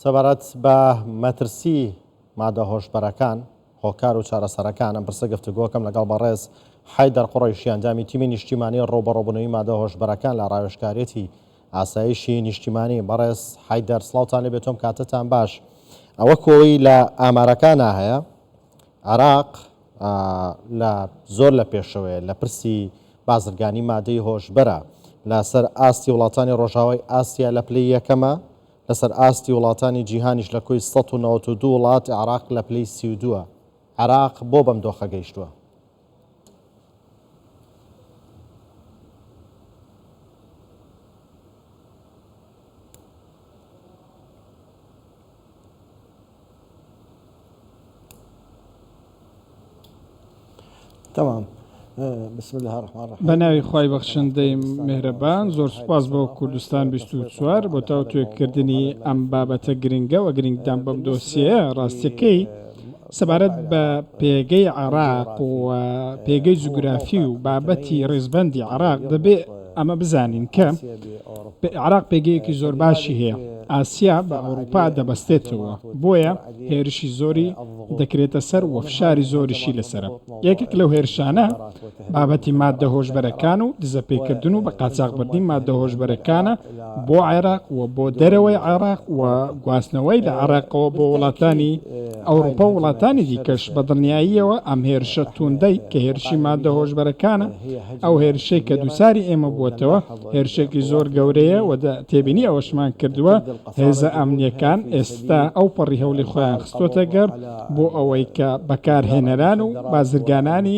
سەبارەت بە مەترسی مادە هۆشبەرەکان هۆکار و چارەسەرەکان ئەم پرسە گفتوگۆکەم لەگەڵ بەڕێز حەیدەر قوڕیشی ئەنجامی تیمی نیشتیمانی ڕۆبەڕۆبوونەوەی مادە هۆشبەرەکان لە ڕاوێژکاریەتی ئاسایشی نیشتیمانی. بەڕێز حەیدەر سڵاوتان لێ بێتۆم کاتتان باش. ئەوە کۆی لە ئامارەکانە هەیە عێراق لە زۆر لە پێشەوەیە لە پرسی بازرگانی مادەی هۆشبەرە لەسەر ئاستی وڵاتانی ڕۆژاوای ئاسیا لە پلەی یەکەمە، لەسەر ئاستی وڵاتانی جیهانیش لە کۆی 192 وڵات عێراق لە پلەی 32. عێراق بۆ بەم دۆخە گەیشتووە؟ تمام. بسم الله الرحمن الرحیم. بەناوی خوای بەخشندەی میهرەبان، زۆر سوپاس بۆ کوردستان 24 بۆ تاوتوێکردنی ئەم بابەتە گرنگە و گرنگدان بەم دۆسیە. ڕاستیەکەی سەبارەت بە پێگەی عێراق و پێگەی جوگرافی و بابەتی ڕێزبەندی عێراق دەبێت ئەمە بزانین کە عێراق پێگەیەکی زۆر باشی هەیە. ئاسیا بە ئەوروپا دەبەستێتەوە، بۆیە هێرشی زۆری دەکرێتە سەر و فشاری زۆریشی لەسرە. یەکێک لەو هێرشانە بابەتی مادە هۆشبەرەکان و دزەپێکردن و بە قاچاغبردنی مادە هۆشبەرەکانە بۆ عێراق و بۆ دەرەوەی عێراق و گواستنەوەی لە عێراقەوە بۆ وڵاتانی ئەوروپا و وڵاتانی دیکەش بە دڵنیاییەوە ئەم هێرشە توندەی کە هێرشی مادە هۆشبەرەکانە، ئەو هێرشەی کە دووساری ئێمە بووەتەوە هێرشێکی زۆر گەورەیە و تێبینی ئەوەشمان کردووە هێزە ئەمنیەکان ئێستا ئەو پەڕی هەوڵی خۆیان خستۆتە گەر بۆ ئەوەی کە بەکارهێنەران و بازرگانانی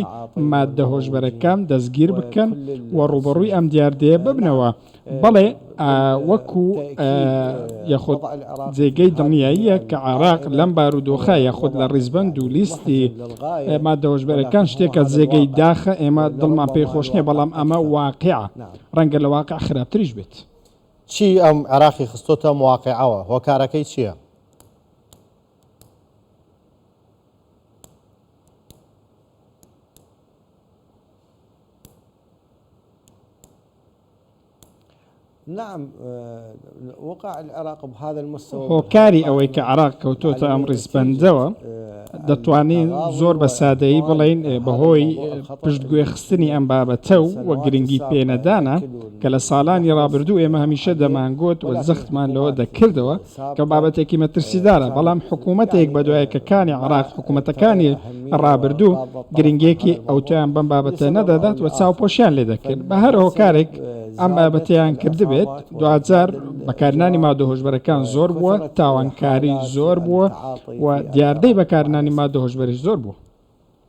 مادە هۆشبەرەکان دەستگیر بکەن و ڕوبەڕووی ئەم دیاردەیە ببنەوە. بەڵێ وەکو یاخود جێگەی دڵنیاییە کە عێراق لەم بارودۆخە یاخود لە ڕیزبەند و لیستی مادە هۆشبەرەکان شتێکە جێگەی داخە ئێمە دڵمان پێی خۆش نییە، بەڵام ئەمە واقعە، ڕەنگە لە واقع خراپتریش بێت. چی ئەم عێراقی خستۆتە مواقعەوە؟ هۆکارەکەی چییە؟ نعم وقع العراق بهذا المستوى. هۆکاری ئەوەی کە عێراق کەوتۆتە ئەم ڕیزبەندەوە دەتوانین زۆر بە سادەیی بڵین بەهۆی پشتگوێ خستنی ئەم بابەتە و وە گرنگی پێنەدانە کە لە ساڵانی ڕابردوو ئێمە هەمیشە دەمانگوت و زەختمان لەوە دەکردەوە کە بابەتێکی مەترسیدارە، بەڵام حکوومەتێک بەدوایەکەکانی عێراق حکوومەتەکانی ڕابردوو گرنگێکی ئەوتیان بەم بابەتە نەدەدات و چاوپۆشیان لێ دەکرد. بە هەر هۆکارێک ئەم بابەتیان کردبێت 2000 بەکارنانی مادە هۆشبەرەکان زۆر بووە، تاوانکاری زۆر بووە و دیاردەی بەکارنانی مادە هۆشبەرش زۆر بوو.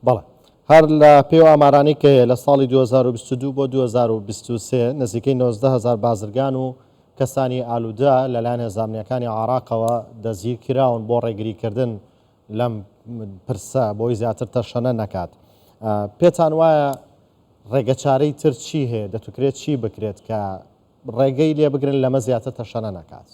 بەڵێ هەر لە پێو ئامارانی کە لە ساڵی 2022 بۆ 2023 نزیکەی 19,000 بازرگان و کەسانی ئالوودە لەلایەن هێزانامەکانی عێراقەوە دەستگیر کراون بۆ ڕێگریکردن لەم پرسە بۆی زیاتر تەشەنە نەکات. پێتان وایە ڕێگەچارەی تر چی هەیە؟ دەتوکرێت چی بکرێت کە ڕێگەی لێ بگرن لەمە زیاتر تەشەنە نەکات؟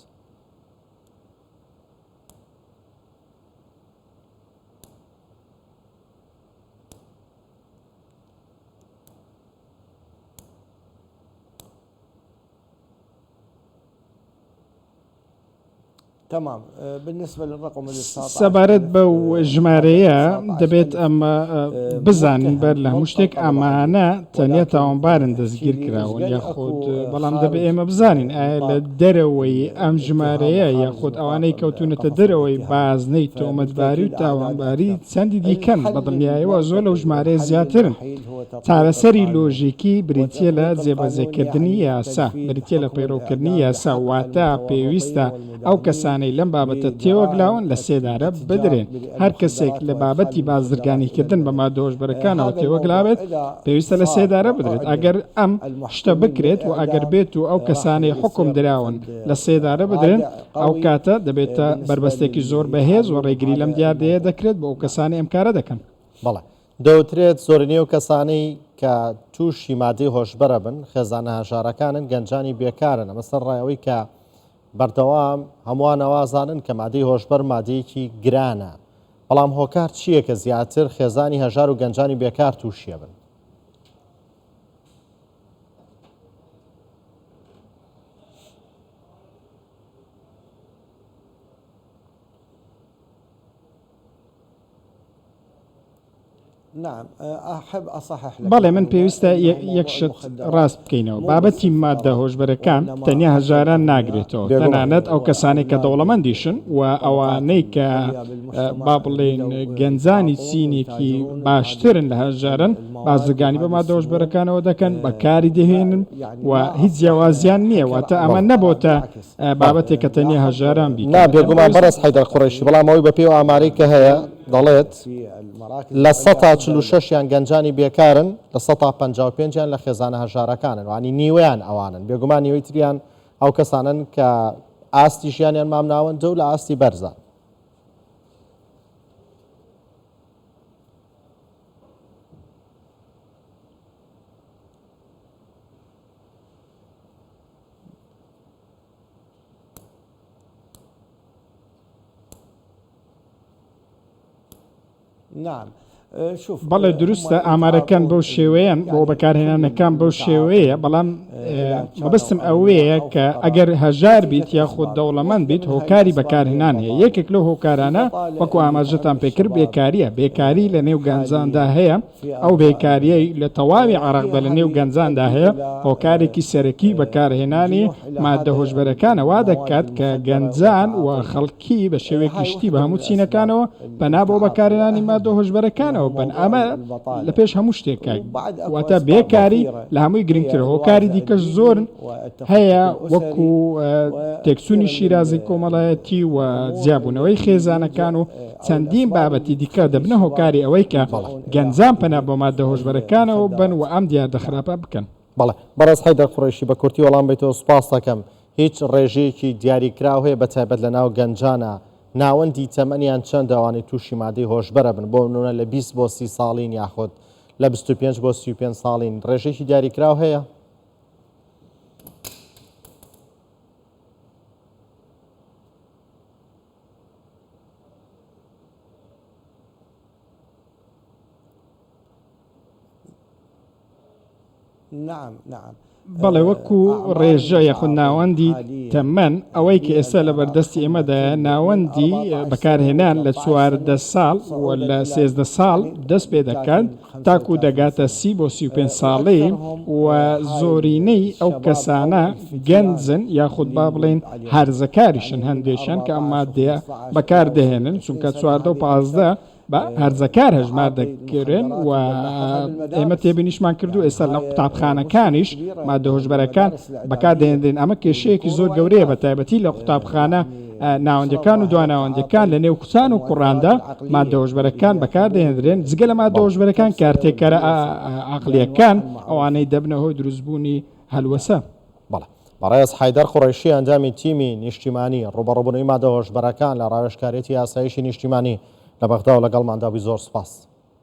تمام. بالنسبة للرقم اللي سەبارەت بەو ژمارەیە دەبێت ئەمە بزانین بەر لە هەموو شتێک ئەمانە تەنیا تاوانبارن دەستگیر کراون یاخود، بەڵام دەبێت ئێمە بزانین ئایا لە دەرەوەی ئەم ژمارەیە یاخود ئەوانەی کەوتونەتە دەرەوەی بازنەی تۆمەتباری و تاوانباری چەندی دیکەن بە دڵنیاییەوە زۆر لەو ژمارەیە زیاترن. چارەسەری لۆژیکی بریتیە لە جێبەجێکردنی یاسا، بریتیە لە پەیڕەوکردنی یاسا، واتە پێویستە ئەو کەسانەی لەم بابەتە تێوەگلاون لە سێدارە بدرێن. هەر کەسێک لە بابەتی بازرگانیکردن بە مادە هۆشبەرەکانەوە تێوەگلابێت پێویستە لە سێدارە بدرێت. ئەگەر ئەم شتە بکرێت و ئەگەر بێت و ئەو کەسانەی حکم دراون لە سێدارە بدرێن، ئەو کاتە دەبێتە بربەستێکی زۆر بەهێز و ڕێگری لەم دیاردەیە دەکرێت بۆ ئەو کەسانی ئەم کارە دەکەن. بەڵێ دەوترێت زۆرینەی و کەسانەی کە تووشی مادەی هۆشبەرە بن خێزانە هەژارەکانن گەنجانی بێکارن. ئەمەسەر ڕایەوەی کە بەردەوام هەمووان ئەوازانن کە مادەی هۆشبەر مادەیەکی گرانە، بەڵام هۆکار چییە کە زیاتر خێزانی هەژار و گەنجانی بێکار تووشیە بن؟ نعم أحب أصحح لك. بەڵێ من پێویستە یەکشت ڕاست بکەینەوە بابەتی مادە هۆشبەرەکان تەنیا هەژاران ناگرێتەوە تەنانەت ئەو کەسانی کە دەوڵەمەندیشن و ئەوانەی کە با بڵێن گەنجانی چینێکی باشترن لە هەژارن بازرگانی بە مادە هۆشبەرەکانەوە دەکەن بەکاری دەهێنن و هیچ جیاوازیان نییە واتە ئەمە نەبۆتە بابەتێک کە تەنیا هەژاران بی نا بێگومان بەڕێز حەیدەر قوڕیشی بەڵام ئەوەی بە پێی ئامارەی کە هەیە دەڵێت لە 146یان گەنجانی بێکارن لە 155یان لە خێزانە هەژارەکانن وانی نیوەیان ئەوانن بێگومان نیوەی تریان ئەو کەسانن کە ئاستی ژیانیان مام ناوەندە و لە ئاستی بەرزە. نعم شوف بەڵێ دروستە ئامارەکان بەو شێوەیەن بۆ بەکارهێنانەکان بەو شێوەیە بەڵام مەبەستم ئەوەیە کە ئەگەر هەژار بیت یاخود دەوڵەمەند بیت هۆکاری بەکارهێنان هەیە یەکێک لەو هۆکارانە وەکو ئاماژەتان پێکرد بێکاریە بێکاری لە نێو گەنجاندا هەیە ئەو بێکاریەی لە تەواوی عراقدا لە نێو گەنجاندا هەیە هۆکارێکی سەرەکی بەکارهێنانی مادە هۆشبەرەکانە وا دەکات کە گەنجان و خەڵکی بە شێوەیەکی شتی بە هەموو چینەکانەوە پەنا بۆ بەکارهێنانی مادە هۆشبەرەکانەوە بن ئەمە لە پێش هەموو شتێکای واتە بێکاری لە هەمووی گرنگتر هۆکاری دیکەش زۆرن هەیە وەکو تێکسوونی شیرازی کۆمەڵایەتی و جیابوونەوەی خێزانەکان و چەندین بابەتی دیکە دەبنە هۆکاری ئەوەی کە گەنجان پەنا بۆ مادە هۆشبەرەکانەوە بن و ئەم دیاردەخراپە بکەن. بەڵێ بەڕێز حەیدەر قوڕیشی بە کورتی وەڵام بیتەوە سوپاس دەکەم هیچ ڕێژەیەکی دیاریکراو هەیە بەتایبەت لە ناو گەنجانە ناوەندی تەمەنیان چەند ئەوانەی تووشی مادەی هۆشبەرە بن بۆ نمونە لە 20 بۆ 30 ساڵین یاخود لە 25 بۆ 35 ساڵین ڕێژەیەکی دیاریکراو هەیە؟ نعم نعم بەڵێ وەکو ڕێژە یاخود ناوەندی تەمەەن ئەوەی کە ئێستا لە بەردەستی ئێمەدا ناوەندی بەکارهێنان لە 14 ساڵ و لە 13 ساڵ دەست پێ دەکات تاکو دەگاتە 30 بۆ 35 ساڵی و زۆرینەی ئەو کەسانە گەنجن یاخود با بڵێن هەرزەکاریشن هەندێشان کە ئەم مادەیە بەکاردەهێنن چونکە 14 و 15 بە هەرزەکار هەژمار دەکرێن و ئێمە تێبینیشمان کردو ئێستا لە قوتابخانەکانیش مادە هۆشبەرەکان بەکاردەهێنرێن ئەمە کێشەیەکی زۆر گەورەیە بە تایبەتی لە قوتابخانە ناوەندەکان و دواناوەندەکان لە نێو کوچان و کوڕاندا مادە هۆشبەرەکان بەکاردەهێنرێن جگە لە مادە هۆشبەرەکان کارتێکەرە عەقڵیەکان ئەوانەی دەبنە هۆی دروستبوونی هەلوەسە. بەڕێز حەیدەر قوڕیشی ئەنجامی تیمی نیشتیمانی ڕوبەڕووبوونەوەی مادە هۆشبەرەکان لە ڕاوێژکاریەتی یاسایشی نیشتیمانی لە بەغدا و لەگەڵماندا بووی زۆر سوپاس.